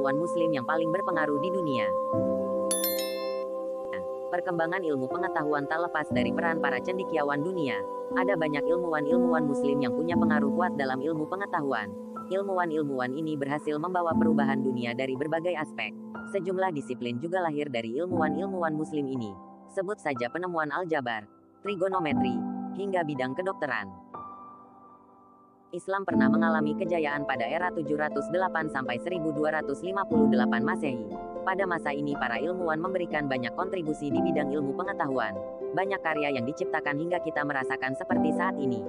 ilmuwan muslim yang paling berpengaruh di dunia. Perkembangan ilmu pengetahuan tak lepas dari peran para cendekiawan dunia. Ada banyak ilmuwan-ilmuwan muslim yang punya pengaruh kuat dalam ilmu pengetahuan. Ilmuwan-ilmuwan ini berhasil membawa perubahan dunia dari berbagai aspek. Sejumlah disiplin juga lahir dari ilmuwan-ilmuwan muslim ini. Sebut saja penemuan aljabar, trigonometri, hingga bidang kedokteran. Islam pernah mengalami kejayaan pada era 708 sampai 1258 Masehi. Pada masa ini para ilmuwan memberikan banyak kontribusi di bidang ilmu pengetahuan. Banyak karya yang diciptakan hingga kita merasakan seperti saat ini.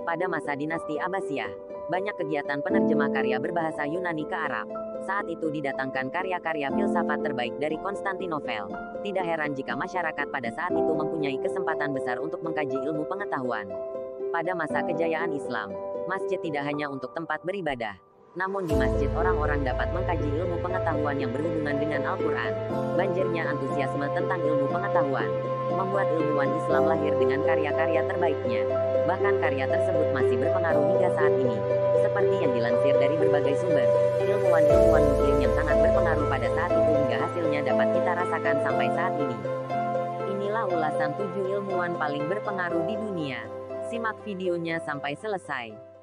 Pada masa dinasti Abbasiyah, banyak kegiatan penerjemah karya berbahasa Yunani ke Arab. Saat itu didatangkan karya-karya filsafat terbaik dari Konstantinopel. Tidak heran jika masyarakat pada saat itu mempunyai kesempatan besar untuk mengkaji ilmu pengetahuan. Pada masa kejayaan Islam, masjid tidak hanya untuk tempat beribadah. Namun di masjid orang-orang dapat mengkaji ilmu pengetahuan yang berhubungan dengan Al-Quran. Banjirnya antusiasme tentang ilmu pengetahuan membuat ilmuwan Islam lahir dengan karya-karya terbaiknya. Bahkan karya tersebut masih berpengaruh hingga saat ini. Seperti yang dilansir dari berbagai sumber, ilmuwan-ilmuwan muslim yang sangat berpengaruh pada saat itu hingga hasilnya dapat kita rasakan sampai saat ini. Inilah ulasan 7 ilmuwan paling berpengaruh di dunia. Simak videonya sampai selesai.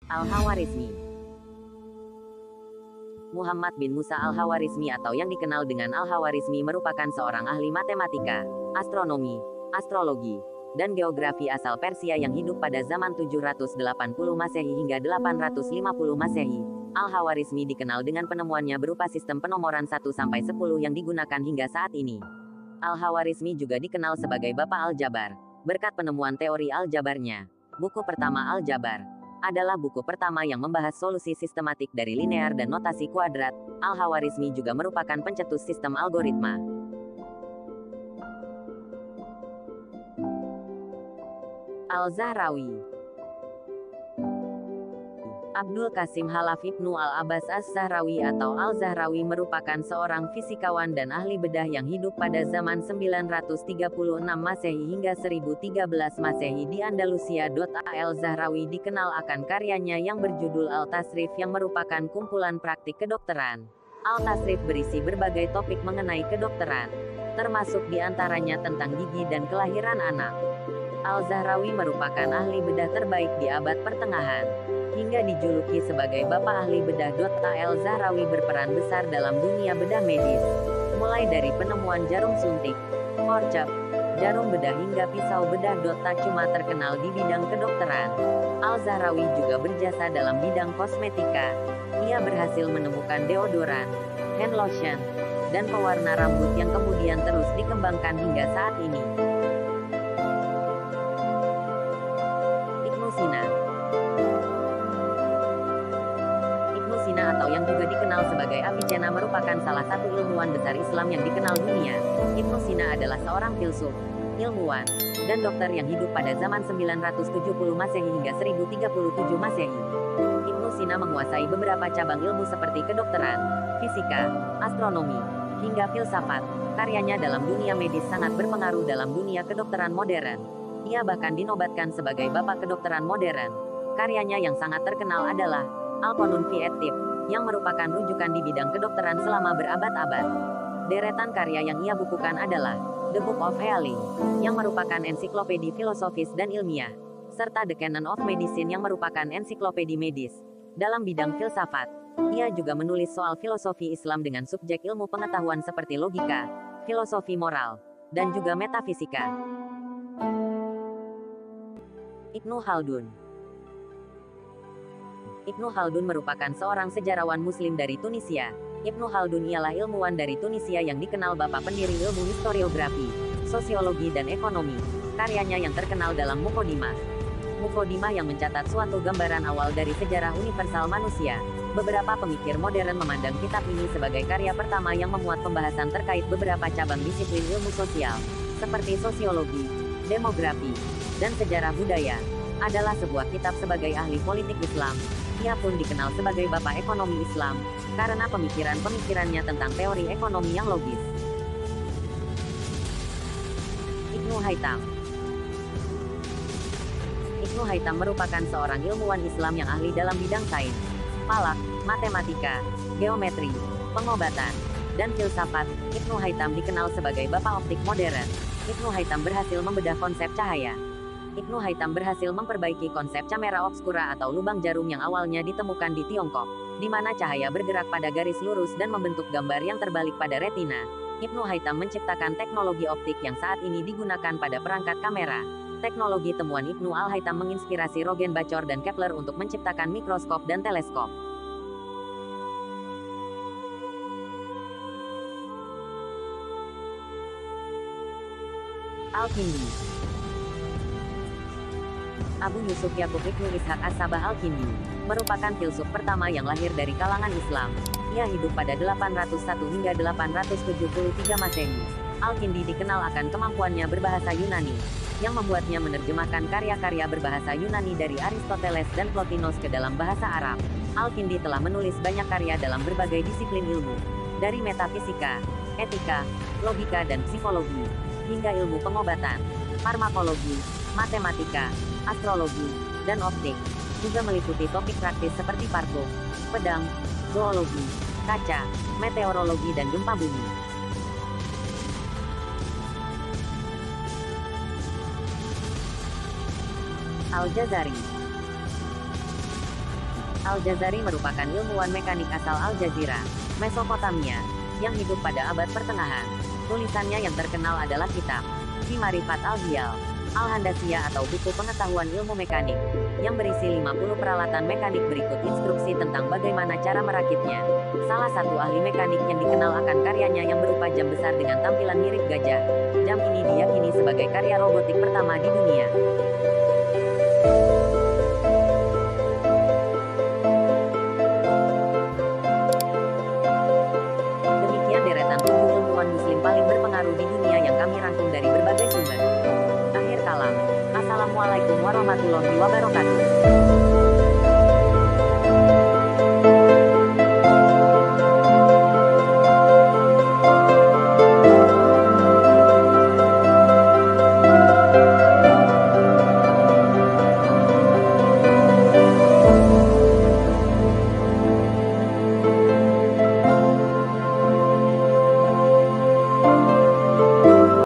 Al-Khawarizmi. Muhammad bin Musa Al-Khawarizmi atau yang dikenal dengan Al-Khawarizmi merupakan seorang ahli matematika, astronomi, astrologi, dan geografi asal Persia yang hidup pada zaman 780 Masehi hingga 850 Masehi. Al-Khawarizmi dikenal dengan penemuannya berupa sistem penomoran 1-10 yang digunakan hingga saat ini. Al-Khawarizmi juga dikenal sebagai Bapak Aljabar, berkat penemuan teori aljabarnya. Buku pertama Aljabar adalah buku pertama yang membahas solusi sistematik dari linear dan notasi kuadrat. Al-Khawarizmi juga merupakan pencetus sistem algoritma. Al-Zahrawi. Abdul Qasim Khalaf Ibnu Al-Abbas Az-Zahrawi atau Al-Zahrawi merupakan seorang fisikawan dan ahli bedah yang hidup pada zaman 936 Masehi hingga 1013 Masehi di Andalusia. Al-Zahrawi dikenal akan karyanya yang berjudul Al-Tasrif yang merupakan kumpulan praktik kedokteran. Al-Tasrif berisi berbagai topik mengenai kedokteran, termasuk diantaranya tentang gigi dan kelahiran anak. Al-Zahrawi merupakan ahli bedah terbaik di abad pertengahan, hingga dijuluki sebagai Bapak Ahli Bedah. Al-Zahrawi berperan besar dalam dunia bedah medis, mulai dari penemuan jarum suntik, korcap, jarum bedah hingga pisau bedah. Tak cuma terkenal di bidang kedokteran, Al-Zahrawi juga berjasa dalam bidang kosmetika. Ia berhasil menemukan deodoran, hand lotion, dan pewarna rambut yang kemudian terus dikembangkan hingga saat ini. Ibnu Sina. Atau yang juga dikenal sebagai Avicenna merupakan salah satu ilmuwan besar Islam yang dikenal dunia. Ibnu Sina adalah seorang filsuf, ilmuwan, dan dokter yang hidup pada zaman 970 Masehi hingga 1037 Masehi. Ibnu Sina menguasai beberapa cabang ilmu seperti kedokteran, fisika, astronomi, hingga filsafat. Karyanya dalam dunia medis sangat berpengaruh dalam dunia kedokteran modern. Ia bahkan dinobatkan sebagai Bapak Kedokteran Modern. Karyanya yang sangat terkenal adalah Al-Qanun fi at-Tibb, yang merupakan rujukan di bidang kedokteran selama berabad-abad. Deretan karya yang ia bukukan adalah The Book of Healing, yang merupakan ensiklopedi filosofis dan ilmiah, serta The Canon of Medicine yang merupakan ensiklopedi medis. Dalam bidang filsafat, ia juga menulis soal filosofi Islam dengan subjek ilmu pengetahuan seperti logika, filosofi moral, dan juga metafisika. Ibnu Khaldun. Ibnu Khaldun merupakan seorang sejarawan muslim dari Tunisia. Ibnu Khaldun ialah ilmuwan dari Tunisia yang dikenal bapak pendiri ilmu historiografi, sosiologi dan ekonomi. Karyanya yang terkenal dalam Muqaddimah. Muqaddimah yang mencatat suatu gambaran awal dari sejarah universal manusia. Beberapa pemikir modern memandang kitab ini sebagai karya pertama yang memuat pembahasan terkait beberapa cabang disiplin ilmu sosial, seperti sosiologi, demografi, dan Sejarah Budaya. Adalah sebuah kitab sebagai ahli politik Islam. Ia pun dikenal sebagai Bapak Ekonomi Islam, karena pemikiran-pemikirannya tentang teori ekonomi yang logis. Ibnu Haytham. Ibnu Haytham merupakan seorang ilmuwan Islam yang ahli dalam bidang sains, falak, matematika, geometri, pengobatan, dan filsafat. Ibnu Haytham dikenal sebagai Bapak Optik modern. Ibnu Haytham berhasil membedah konsep cahaya. Ibnu Haytham berhasil memperbaiki konsep camera obscura atau lubang jarum yang awalnya ditemukan di Tiongkok, di mana cahaya bergerak pada garis lurus dan membentuk gambar yang terbalik pada retina. Ibnu Haytham menciptakan teknologi optik yang saat ini digunakan pada perangkat kamera. Teknologi temuan Ibnu Al-Haytham menginspirasi Röntgen, Bacor, dan Kepler untuk menciptakan mikroskop dan teleskop. Al-Kindi. Abu Yusuf Yakub Ibnu Ishaq As-Sabah Al-Kindi merupakan filsuf pertama yang lahir dari kalangan Islam. Ia hidup pada 801 hingga 873 Masehi. Al-Kindi dikenal akan kemampuannya berbahasa Yunani, yang membuatnya menerjemahkan karya-karya berbahasa Yunani dari Aristoteles dan Plotinus ke dalam bahasa Arab. Al-Kindi telah menulis banyak karya dalam berbagai disiplin ilmu, dari metafisika, etika, logika dan psikologi, hingga ilmu pengobatan, farmakologi, matematika, astrologi, dan optik. Juga meliputi topik praktis seperti parfum, pedang, zoologi, kaca, meteorologi dan gempa bumi. Al-Jazari. Al-Jazari merupakan ilmuwan mekanik asal Al-Jazira, Mesopotamia, yang hidup pada abad pertengahan. Tulisannya yang terkenal adalah kitab Fi Ma'rifat Al-Hiyal, Al-Handasiyah atau buku pengetahuan ilmu mekanik, yang berisi 50 peralatan mekanik berikut instruksi tentang bagaimana cara merakitnya. Salah satu ahli mekanik yang dikenal akan karyanya yang berupa jam besar dengan tampilan mirip gajah. Jam ini diyakini sebagai karya robotik pertama di dunia. Demikian deretan 7 ilmuwan muslim paling berpengaruh di dunia yang kami rangkum dari berbagai sumber. Akhir kalam. Assalamualaikum warahmatullahi wabarakatuh.